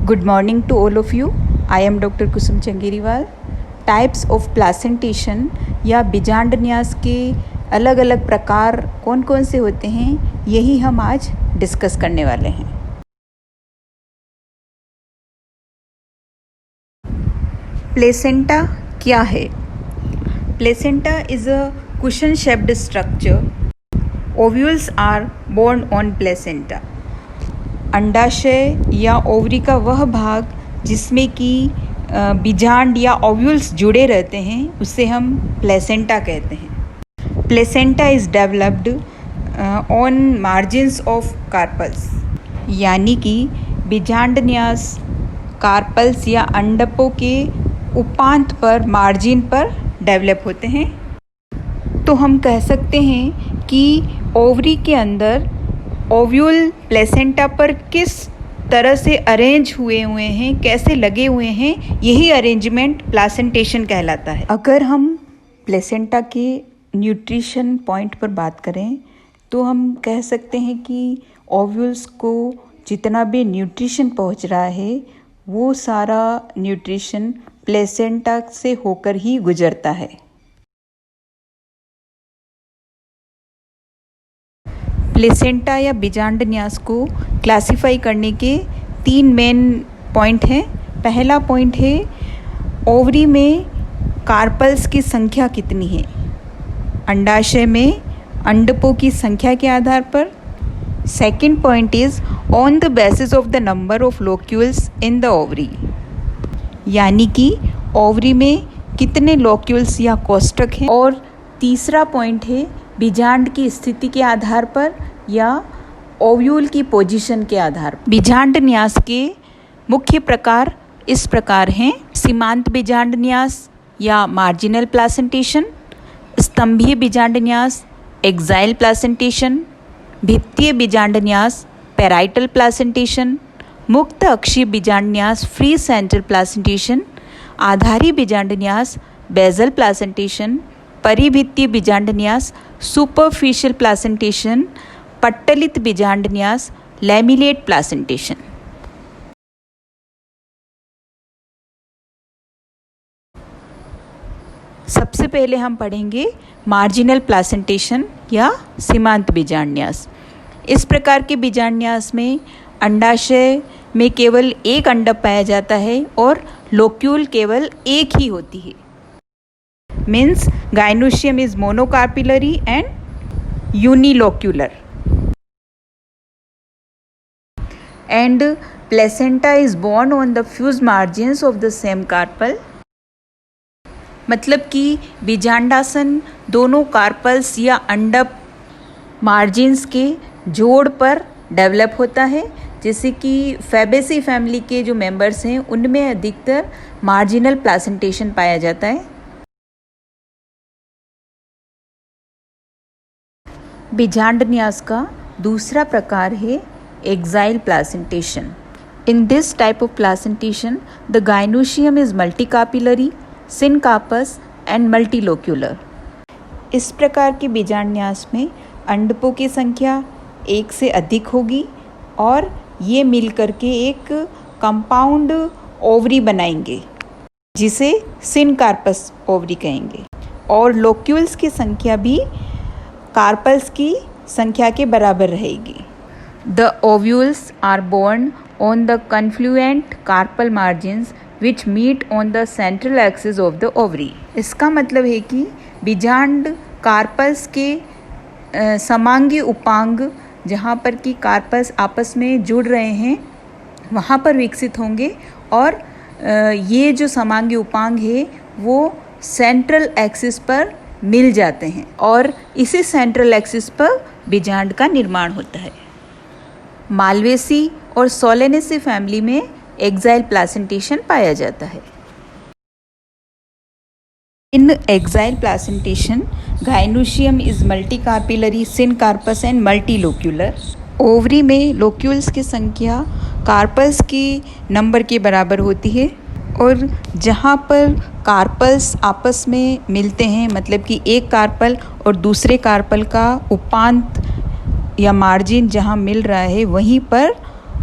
Good morning to all of you. I am Dr. Kusum Changeriwal. Types of placentation या बीजांड न्यास के अलग अलग प्रकार कौन कौन से होते हैं, यही हम आज डिस्कस करने वाले हैं. प्लेसेंटा क्या है? Placenta is a cushion shaped structure. Ovules are borne on placenta. अंडाशय या ओवरी का वह भाग जिसमें कि बीजांड या ओव्यूल्स जुड़े रहते हैं उसे हम प्लेसेंटा कहते हैं. Placenta is developed on margins of carpels, यानी कि बीजांड न्यास कार्पल्स या अंडकों के उपांत पर मार्जिन पर डेवलप होते हैं. तो हम कह सकते हैं कि ओवरी के अंदर ओव्यूल प्लेसेंटा पर किस तरह से अरेंज हुए हैं, कैसे लगे हुए हैं, यही अरेंजमेंट प्लासेंटेशन कहलाता है. अगर हम प्लेसेंटा के न्यूट्रिशन पॉइंट पर बात करें तो हम कह सकते हैं कि ओव्यूल्स को जितना भी न्यूट्रिशन पहुंच रहा है वो सारा न्यूट्रिशन प्लेसेंटा से होकर ही गुजरता है. प्लेसेंटा या बीजांड न्यास को क्लासिफाई करने के 3 मेन पॉइंट हैं. पहला पॉइंट है ओवरी में कार्पल्स की संख्या कितनी है. अंडाशय में अंडकों की संख्या के आधार पर. Second point is on the basis of the number of locules in the ovary, यानी कि ओवरी में कितने लोक्यूल्स या कोष्ठक हैं. और तीसरा पॉइंट है बीजांड की स्थिति के आधार पर या ओव्यूल की पोजीशन के आधार पर. बीजांड न्यास के मुख्य प्रकार इस प्रकार हैं: सीमांत बीजांड न्यास या मार्जिनल प्लासेंटेशन, स्तंभीय बीजांड न्यास एक्साइल प्लासेंटेशन, भित्तीय बीजांड न्यास पैराइटल प्लासेंटेशन, मुक्त अक्षीय बीजांड न्यास फ्री सेंट्रल प्लासेंटेशन, आधारी बीजांड न्यास बेजल प्लासेंटेशन, परिभित्तीय बीजांड न्यास सुपरफिशियल प्लासेंटेशन, पट्टलित बीजांड न्यास लैमिलेट प्लासेंटेशन. सबसे पहले हम पढ़ेंगे मार्जिनल प्लासेंटेशन या सीमांत बीजांड न्यास. इस प्रकार के बीजांड न्यास में अंडाशय में केवल एक अंडक पाया जाता है और लोक्यूल केवल एक ही होती है. Means gynoecium is monocarpillary and unilocular, and placenta is born on the fused margins of the same carpel. मतलब कि बीजांडासन दोनों कार्पल्स या अंडक मार्जिन्स के जोड़ पर डेवलप होता है. जैसे कि फैबेसी फैमिली के जो मेंबर्स हैं उनमें अधिकतर मार्जिनल प्लासेंटेशन पाया जाता है. बीजांड न्यास का दूसरा प्रकार है axile placentation. In this type of placentation the gynoecium is multicarpellary, syncarpous and multilocular. इस प्रकार के बीजांड न्यास में अंडकों की संख्या एक से अधिक होगी और ये मिलकर के एक कंपाउंड ओवरी बनाएंगे जिसे सिनकार्पस ओवरी कहेंगे. और लोक्यूल्स की संख्या भी कार्पल्स की संख्या के बराबर रहेगी. The ovules are borne on the confluent carpel margins which meet on the central axis of the ovary. इसका मतलब है कि बीजांड कार्पल्स के समांगी उपांग जहाँ पर कि कार्पल्स आपस में जुड़ रहे हैं वहाँ पर विकसित होंगे और ये जो समांगी उपांग है वो सेंट्रल एक्सिस पर मिल जाते हैं और इसी सेंट्रल एक्सिस पर बीजांड का निर्माण होता है. मालवेसी और सोलेनेसी फैमिली में एक्साइल प्लासेंटेशन पाया जाता है. In axile placentation gynoecium is multicarpellary, syncarpous and multilocular. Ovary में लोक्यूल्स की संख्या कार्पल्स की नंबर के बराबर होती है और जहाँ पर कार्पल्स आपस में मिलते हैं, मतलब कि एक कार्पल और दूसरे कार्पल का उपांत या मार्जिन जहाँ मिल रहा है वहीं पर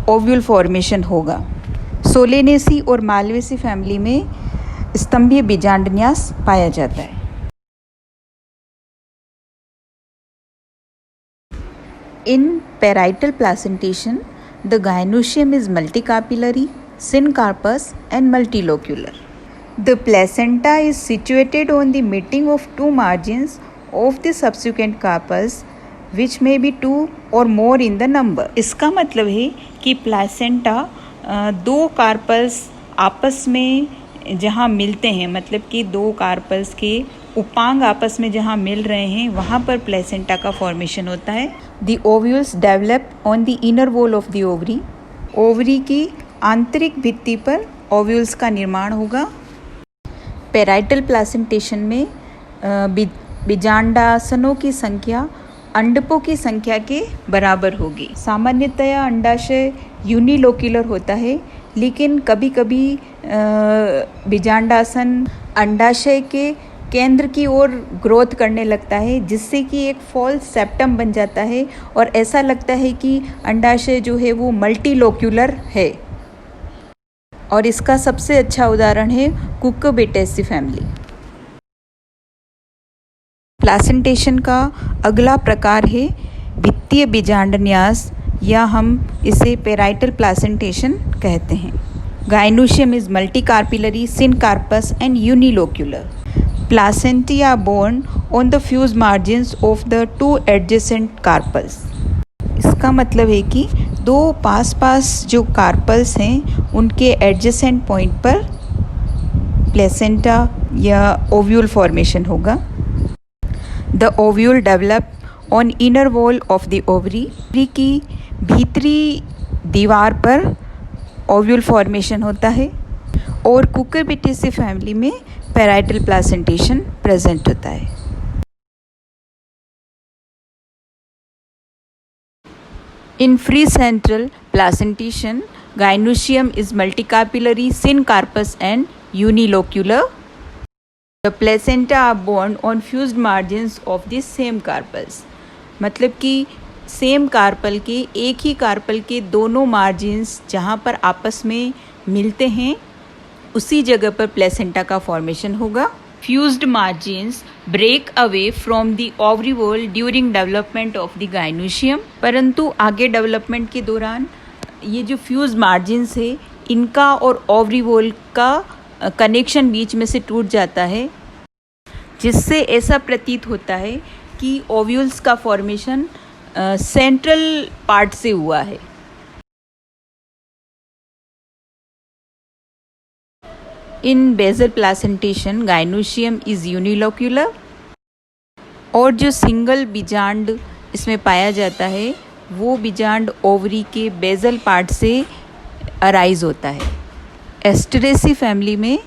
ओव्यूल फॉर्मेशन होगा. सोलेनेसी और मालवेसी फैमिली में स्तंभीय बीजांडन्यास पाया जाता है। In parietal placentation, the gynoecium is multicapillary, syncarpous and multilocular. The placenta is situated on the meeting of two margins of the subsequent carpus, which may be two or more in the number. इसका मतलब है कि placenta दो carpals आपस में जहाँ मिलते हैं, मतलब कि दो कार्पल्स के उपांग आपस में जहाँ मिल रहे हैं वहाँ पर प्लेसेंटा का फॉर्मेशन होता है। The ovules develop on the inner wall of the ovary. Ovary की आंतरिक भित्ति पर ओव्यूल्स का निर्माण होगा। पेराइटल प्लासेंटेशन में बीजांडासनों की संख्या अंडकों की संख्या के बराबर होगी। सामान्यतया अंडाशय यूनिलोक्यूलर होता है, लेकिन कभी कभी बीजांडासन अंडाशय के केंद्र की ओर ग्रोथ करने लगता है, जिससे कि एक फॉल्स सेप्टम बन जाता है और ऐसा लगता है कि अंडाशय जो है वो मल्टीलोक्यूलर है। और इसका सबसे अच्छा उदाहरण है कुकुरबिटेसी फैमिली। प्लासेंटेशन का अगला प्रकार है भित्तीय बीजांडन्यास, या हम इसे पेराइटल प्लासेंटेशन कहते हैं। Gynoecium is multicarpellary, syncarpous and unilocular. Placentae are born on the fused margins of the two adjacent carpels. इसका मतलब है कि दो पास जो कार्पल्स हैं उनके एडजेसेंट पॉइंट पर प्लेसेंटा या ओव्यूल फॉर्मेशन होगा। The ovule develop on inner wall of the ovary. की भीतरी दीवार पर ओव्यूल फॉर्मेशन होता है। और कुकुरबिटेसी फैमिली में पेराइटल प्लासेंटेशन प्रेजेंट होता है। In free central placentation, gynoecium is multicapillary, syncarpous and unilocular. The placenta are born on fused margins of the same carpels. मतलब कि सेम कार्पल के, एक ही कार्पल के दोनों मार्जिन्स जहाँ पर आपस में मिलते हैं उसी जगह पर प्लेसेंटा का फॉर्मेशन होगा। Fused margins break away from the ovary wall during development of the gynoecium. परंतु आगे डेवलपमेंट के दौरान ये जो फ्यूज मार्जिन्स है इनका और ओवरी वॉल का कनेक्शन बीच में से टूट जाता है, जिससे ऐसा प्रतीत होता है कि ओव्यूल्स का फॉर्मेशन सेंट्रल पार्ट से हुआ है। In basal placentation gynoecium is unilocular. और जो सिंगल बीजांड इसमें पाया जाता है वो बीजांड ओवरी के बेजल पार्ट से अराइज होता है। एस्टेरेसी फैमिली में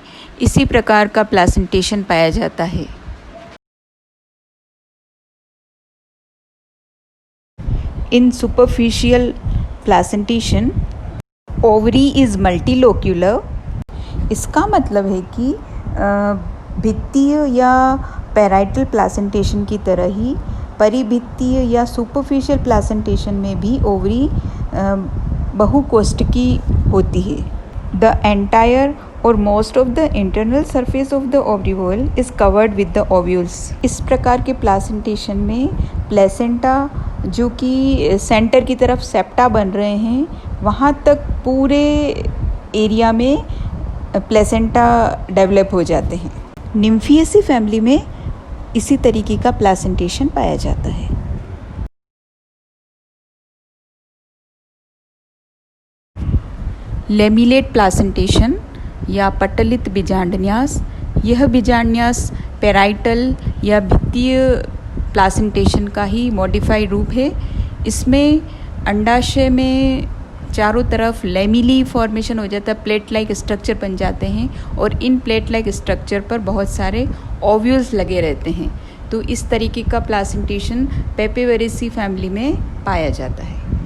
इसी प्रकार का प्लासेंटेशन पाया जाता है। In superficial placentation ovary is multilocular. इसका मतलब है कि भित्तीय या पेराइटल प्लासेंटेशन की तरह ही परिभित्तीय या सुपरफिशियल प्लासेंटेशन में भी ओवरी बहुकोष्ठकी होती है. द एंटायर और most of the internal surface of the ovary wall is covered with the ovules. इस प्रकार के प्लासेंटेशन में प्लेसेंटा जो कि सेंटर की तरफ सेप्टा बन रहे हैं वहाँ तक पूरे एरिया में प्लेसेंटा डेवलप हो जाते हैं. निम्फिएसी फैमिली में इसी तरीके का प्लासेंटेशन पाया जाता है. लेमिलेट प्लासेंटेशन या पटलित बीजांडन्यास. यह बीजांडन्यास पेराइटल या भित्तीय प्लासेंटेशन का ही मॉडिफाइड रूप है. इसमें अंडाशय में चारों तरफ लेमिली फॉर्मेशन हो जाता है, प्लेट लाइक स्ट्रक्चर बन जाते हैं और इन प्लेट लाइक स्ट्रक्चर पर बहुत सारे ओव्यूल्स लगे रहते हैं. तो इस तरीके का प्लासेंटेशन पेपिवेरेसी फैमिली में पाया जाता है.